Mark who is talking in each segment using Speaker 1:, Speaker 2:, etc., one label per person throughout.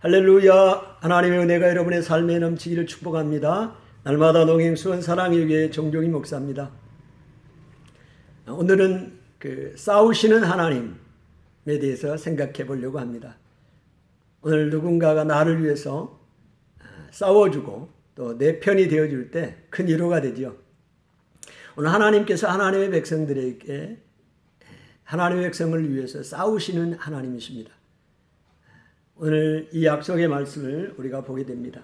Speaker 1: 할렐루야. 하나님의 은혜가 여러분의 삶에 넘치기를 축복합니다. 날마다 농행수원 사랑의 교회 정종희 목사입니다. 오늘은 싸우시는 하나님에 대해서 생각해 보려고 합니다. 오늘 누군가가 나를 위해서 싸워주고 또 내 편이 되어줄 때 큰 위로가 되죠. 오늘 하나님께서 하나님의 백성들에게 하나님의 백성을 위해서 싸우시는 하나님이십니다. 오늘 이 약속의 말씀을 우리가 보게 됩니다.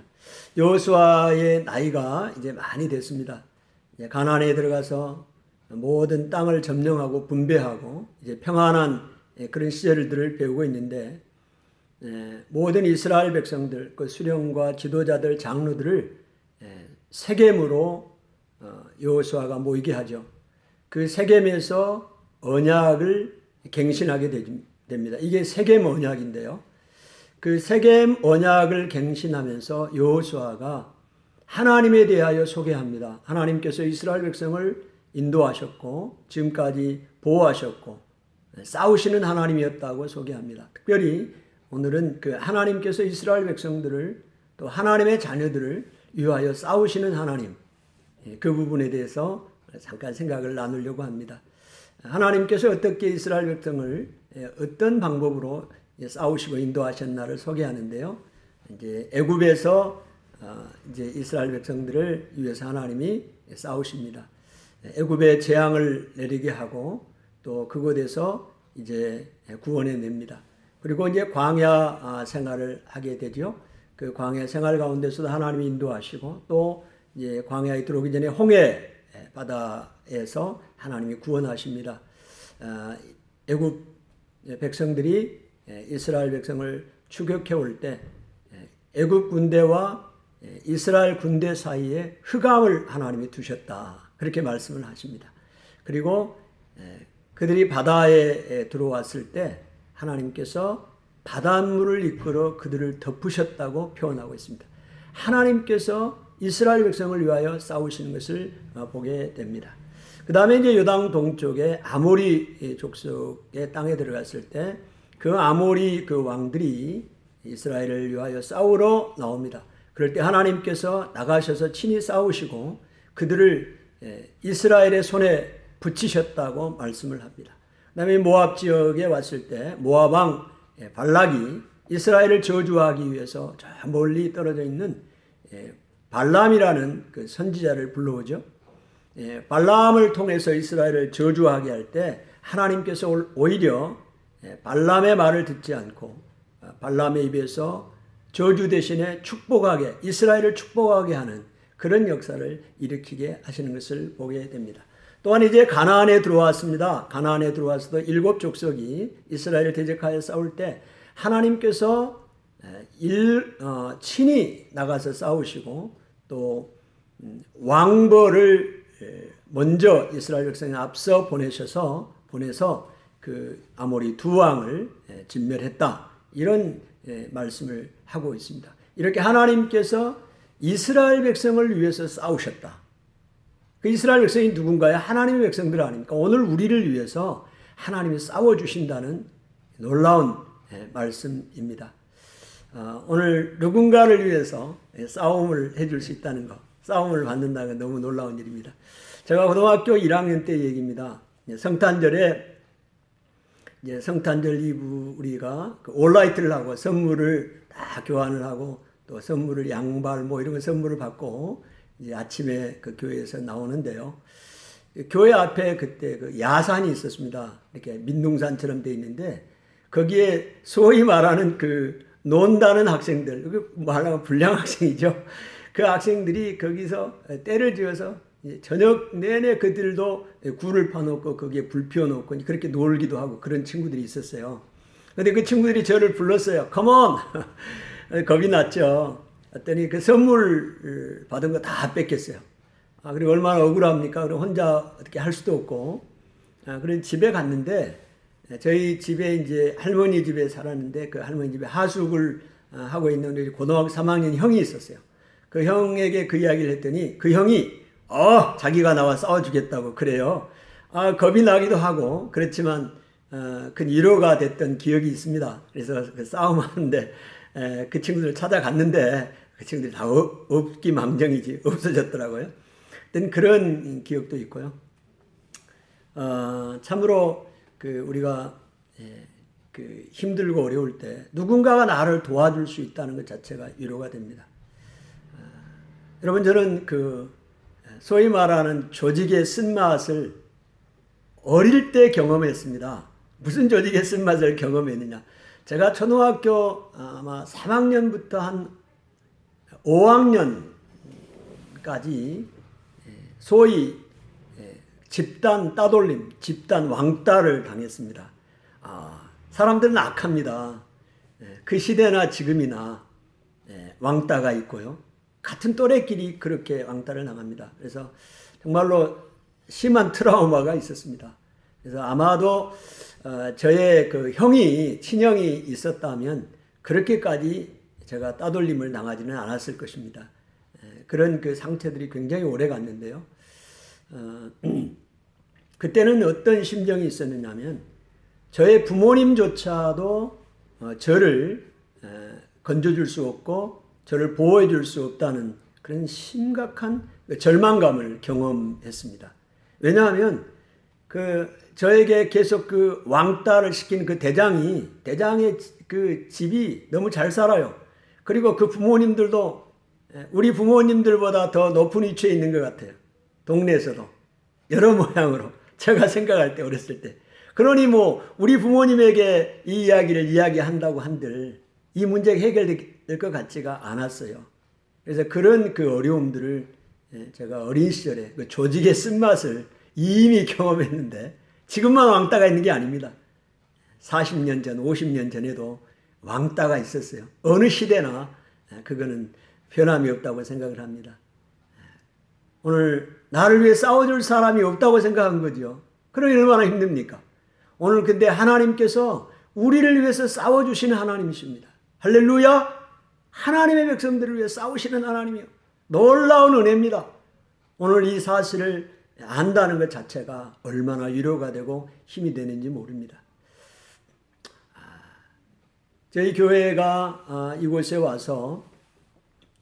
Speaker 1: 여호수아의 나이가 이제 많이 됐습니다. 가나안에 들어가서 모든 땅을 점령하고 분배하고 이제 평안한 그런 시절들을 배우고 있는데, 모든 이스라엘 백성들, 그 수령과 지도자들, 장로들을 세겜으로 여호수아가 모이게 하죠. 그 세겜에서 언약을 갱신하게 됩니다. 이게 세겜 언약인데요. 그 세겜 언약을 갱신하면서 여호수아가 하나님에 대하여 소개합니다. 하나님께서 이스라엘 백성을 인도하셨고 지금까지 보호하셨고 싸우시는 하나님이었다고 소개합니다. 특별히 오늘은 그 하나님께서 이스라엘 백성들을 또 하나님의 자녀들을 위하여 싸우시는 하나님, 그 부분에 대해서 잠깐 생각을 나누려고 합니다. 하나님께서 어떻게 이스라엘 백성을 어떤 방법으로 싸우시고 인도하셨나를 소개하는데요. 이제 애굽에서 이제 이스라엘 백성들을 위해서 하나님이 싸우십니다. 애굽에 재앙을 내리게 하고 또 그곳에서 이제 구원해 냅니다. 그리고 이제 광야 생활을 하게 되죠. 그 광야 생활 가운데서도 하나님이 인도하시고 또 이제 광야에 들어오기 전에 홍해 바다에서 하나님이 구원하십니다. 애굽 백성들이 이스라엘 백성을 추격해 올 때 애굽 군대와 이스라엘 군대 사이에 흑암을 하나님이 두셨다. 그렇게 말씀을 하십니다. 그리고 그들이 바다에 들어왔을 때 하나님께서 바닷물을 이끌어 그들을 덮으셨다고 표현하고 있습니다. 하나님께서 이스라엘 백성을 위하여 싸우시는 것을 보게 됩니다. 그 다음에 이제 요단 동쪽에 아모리 족속의 땅에 들어갔을 때 그 아모리 그 왕들이 이스라엘을 위하여 싸우러 나옵니다. 그럴 때 하나님께서 나가셔서 친히 싸우시고 그들을 이스라엘의 손에 붙이셨다고 말씀을 합니다. 그 다음에 모압 지역에 왔을 때 모압 왕 발락이 이스라엘을 저주하기 위해서 저 멀리 떨어져 있는 발람이라는 그 선지자를 불러오죠. 발람을 통해서 이스라엘을 저주하게 할 때 하나님께서 오히려 발람의 말을 듣지 않고 발람의 입에서 저주 대신에 축복하게, 이스라엘을 축복하게 하는 그런 역사를 일으키게 하시는 것을 보게 됩니다. 또한 이제 가나안에 들어왔습니다. 가나안에 들어와서도 7 족속이 이스라엘을 대적하여 싸울 때 하나님께서 친히 나가서 싸우시고 또 왕벌을 먼저 이스라엘 백성에 앞서 보내서 그 아모리 2 왕을 진멸했다. 이런 말씀을 하고 있습니다. 이렇게 하나님께서 이스라엘 백성을 위해서 싸우셨다. 그 이스라엘 백성이 누군가요? 하나님의 백성들 아닙니까? 오늘 우리를 위해서 하나님이 싸워주신다는 놀라운 말씀입니다. 오늘 누군가를 위해서 싸움을 해줄 수 있다는 것, 싸움을 받는다는 건 너무 놀라운 일입니다. 제가 고등학교 1학년 때 얘기입니다. 성탄절 이브 우리가 온라이트를 하고 선물을 다 교환을 하고 또 선물을 양발 이런 거 선물을 받고 이제 아침에 그 교회에서 나오는데요. 교회 앞에 그때 그 야산이 있었습니다. 이렇게 민둥산처럼 돼 있는데 거기에 소위 말하는 그 논다는 학생들, 말하면 불량 학생이죠. 그 학생들이 거기서 때를 지어서 저녁 내내 그들도 굴을 파놓고 거기에 불 피워놓고 그렇게 놀기도 하고 그런 친구들이 있었어요. 근데 그 친구들이 저를 불렀어요. Come on! 겁이 났죠. 그랬더니 그 선물 받은 거 다 뺏겼어요. 그리고 얼마나 억울합니까? 그리고 혼자 어떻게 할 수도 없고. 그래서 집에 갔는데 저희 집에 이제 할머니 집에 살았는데 그 할머니 집에 하숙을 하고 있는 우리 고등학교 3학년 형이 있었어요. 그 형에게 그 이야기를 했더니 그 형이 자기가 나와 싸워주겠다고 그래요. 겁이 나기도 하고 그렇지만 큰 위로가 됐던 기억이 있습니다. 그래서 그 싸움하는데 그 친구들 찾아갔는데 그 친구들이 다 없기망정이지 없어졌더라고요. 어떤 그런 기억도 있고요. 참으로 그 우리가 그 힘들고 어려울 때 누군가가 나를 도와줄 수 있다는 것 자체가 위로가 됩니다. 여러분, 저는 그 소위 말하는 조직의 쓴맛을 어릴 때 경험했습니다. 무슨 조직의 쓴맛을 경험했느냐? 제가 초등학교 아마 3학년부터 한 5학년까지 소위 집단 따돌림, 집단 왕따를 당했습니다. 사람들은 악합니다. 그 시대나 지금이나 왕따가 있고요. 같은 또래끼리 그렇게 왕따를 당합니다. 그래서 정말로 심한 트라우마가 있었습니다. 그래서 아마도 저의 그 친형이 있었다면 그렇게까지 제가 따돌림을 당하지는 않았을 것입니다. 그런 그 상처들이 굉장히 오래 갔는데요. 그때는 어떤 심정이 있었느냐면 저의 부모님조차도 저를 건져줄 수 없고 저를 보호해줄 수 없다는 그런 심각한 절망감을 경험했습니다. 왜냐하면 저에게 계속 그 왕따를 시킨 그 대장의 그 집이 너무 잘 살아요. 그리고 그 부모님들도 우리 부모님들보다 더 높은 위치에 있는 것 같아요. 동네에서도 여러 모양으로 제가 생각할 때 어렸을 때. 그러니 뭐 우리 부모님에게 이 이야기를 이야기한다고 한들 이 문제가 해결될 것 같지가 않았어요. 그래서 그런 그 어려움들을 제가 어린 시절에 그 조직의 쓴맛을 이미 경험했는데 지금만 왕따가 있는 게 아닙니다. 40년 전, 50년 전에도 왕따가 있었어요. 어느 시대나 그거는 변함이 없다고 생각을 합니다. 오늘 나를 위해 싸워줄 사람이 없다고 생각한 거죠. 그러니 얼마나 힘듭니까? 오늘 근데 하나님께서 우리를 위해서 싸워주시는 하나님이십니다. 할렐루야! 하나님의 백성들을 위해 싸우시는 하나님이요. 놀라운 은혜입니다. 오늘 이 사실을 안다는 것 자체가 얼마나 위로가 되고 힘이 되는지 모릅니다. 저희 교회가 이곳에 와서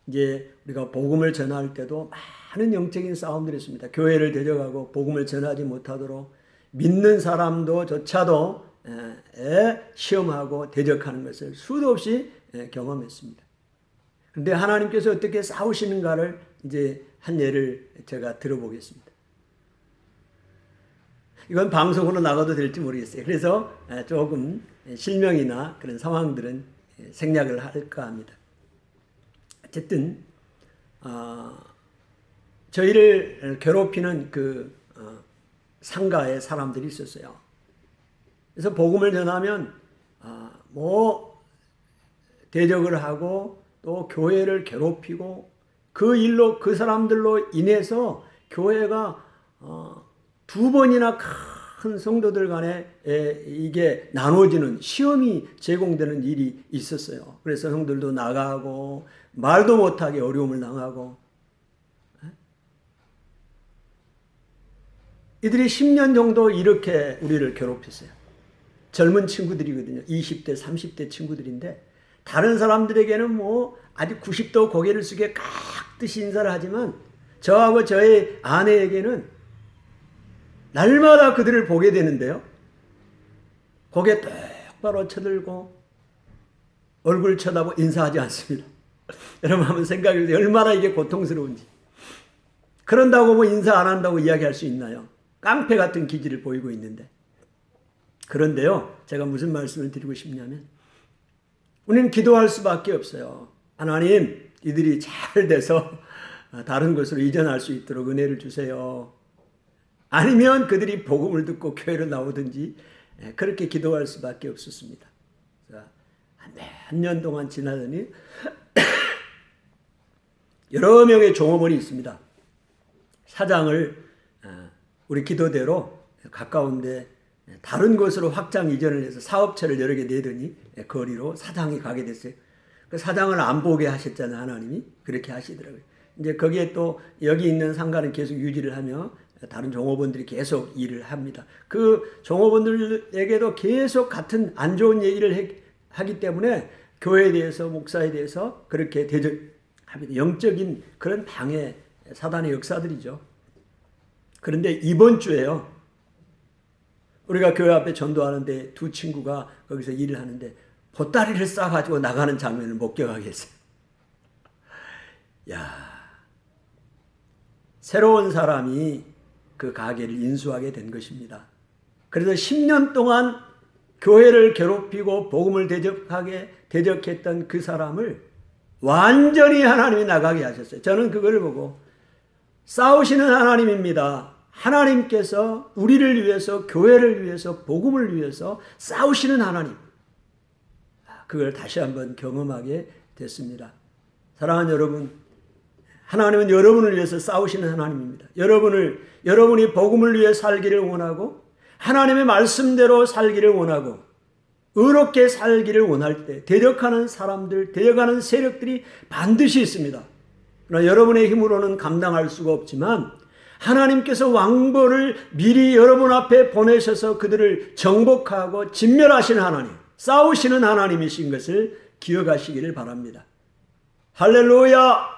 Speaker 1: 이제 우리가 복음을 전할 때도 많은 영적인 싸움들이 있습니다. 교회를 데려가고 복음을 전하지 못하도록 믿는 사람조차도 시험하고 대적하는 것을 수도 없이 경험했습니다. 그런데 하나님께서 어떻게 싸우시는가를 이제 한 예를 제가 들어보겠습니다. 이건 방송으로 나가도 될지 모르겠어요. 그래서 조금 실명이나 그런 상황들은 생략을 할까 합니다. 어쨌든 저희를 괴롭히는 그 상가에 사람들이 있었어요. 그래서 복음을 전하면 대적을 하고 또 교회를 괴롭히고 그 사람들로 인해서 교회가 2번이나 큰 성도들 간에 이게 나눠지는 시험이 제공되는 일이 있었어요. 그래서 성들도 나가고 말도 못하게 어려움을 당하고 이들이 10년 정도 이렇게 우리를 괴롭혔어요. 젊은 친구들이거든요. 20대, 30대 친구들인데 다른 사람들에게는 뭐 아주 90도 고개를 숙여 깍듯이 인사를 하지만 저하고 저의 아내에게는 날마다 그들을 보게 되는데요. 고개 똑바로 쳐들고 얼굴 쳐다보고 인사하지 않습니다. 여러분 한번 생각해 보세요. 얼마나 이게 고통스러운지. 그런다고 뭐 인사 안 한다고 이야기할 수 있나요? 깡패 같은 기질을 보이고 있는데. 그런데요, 제가 무슨 말씀을 드리고 싶냐면 우리는 기도할 수밖에 없어요. 하나님, 이들이 잘 돼서 다른 곳으로 이전할 수 있도록 은혜를 주세요. 아니면 그들이 복음을 듣고 교회로 나오든지 그렇게 기도할 수밖에 없었습니다. 몇 년 동안 지나더니 여러 명의 종업원이 있습니다. 사장을 우리 기도대로 가까운데 다른 곳으로 확장 이전을 해서 사업체를 여러 개 내더니 거리로 사장이 가게 됐어요. 그 사장을 안 보게 하셨잖아요. 하나님이 그렇게 하시더라고요. 이제 거기에 또 여기 있는 상가는 계속 유지를 하며 다른 종업원들이 계속 일을 합니다. 그 종업원들에게도 계속 같은 안 좋은 얘기를 하기 때문에 교회에 대해서 목사에 대해서 그렇게 대적합니다. 영적인 그런 방해 사단의 역사들이죠. 그런데 이번 주에요. 우리가 교회 앞에 전도하는데 두 친구가 거기서 일을 하는데 보따리를 싸가지고 나가는 장면을 목격하게 했어요. 야, 새로운 사람이 그 가게를 인수하게 된 것입니다. 그래서 10년 동안 교회를 괴롭히고 복음을 대적했던 그 사람을 완전히 하나님이 나가게 하셨어요. 저는 그걸 보고 싸우시는 하나님입니다. 하나님께서 우리를 위해서, 교회를 위해서, 복음을 위해서 싸우시는 하나님. 그걸 다시 한번 경험하게 됐습니다. 사랑하는 여러분, 하나님은 여러분을 위해서 싸우시는 하나님입니다. 여러분이 복음을 위해 살기를 원하고 하나님의 말씀대로 살기를 원하고 의롭게 살기를 원할 때 대적하는 사람들, 대적하는 세력들이 반드시 있습니다. 그러나 여러분의 힘으로는 감당할 수가 없지만 하나님께서 왕벌을 미리 여러분 앞에 보내셔서 그들을 정복하고 진멸하시는 하나님, 싸우시는 하나님이신 것을 기억하시기를 바랍니다. 할렐루야!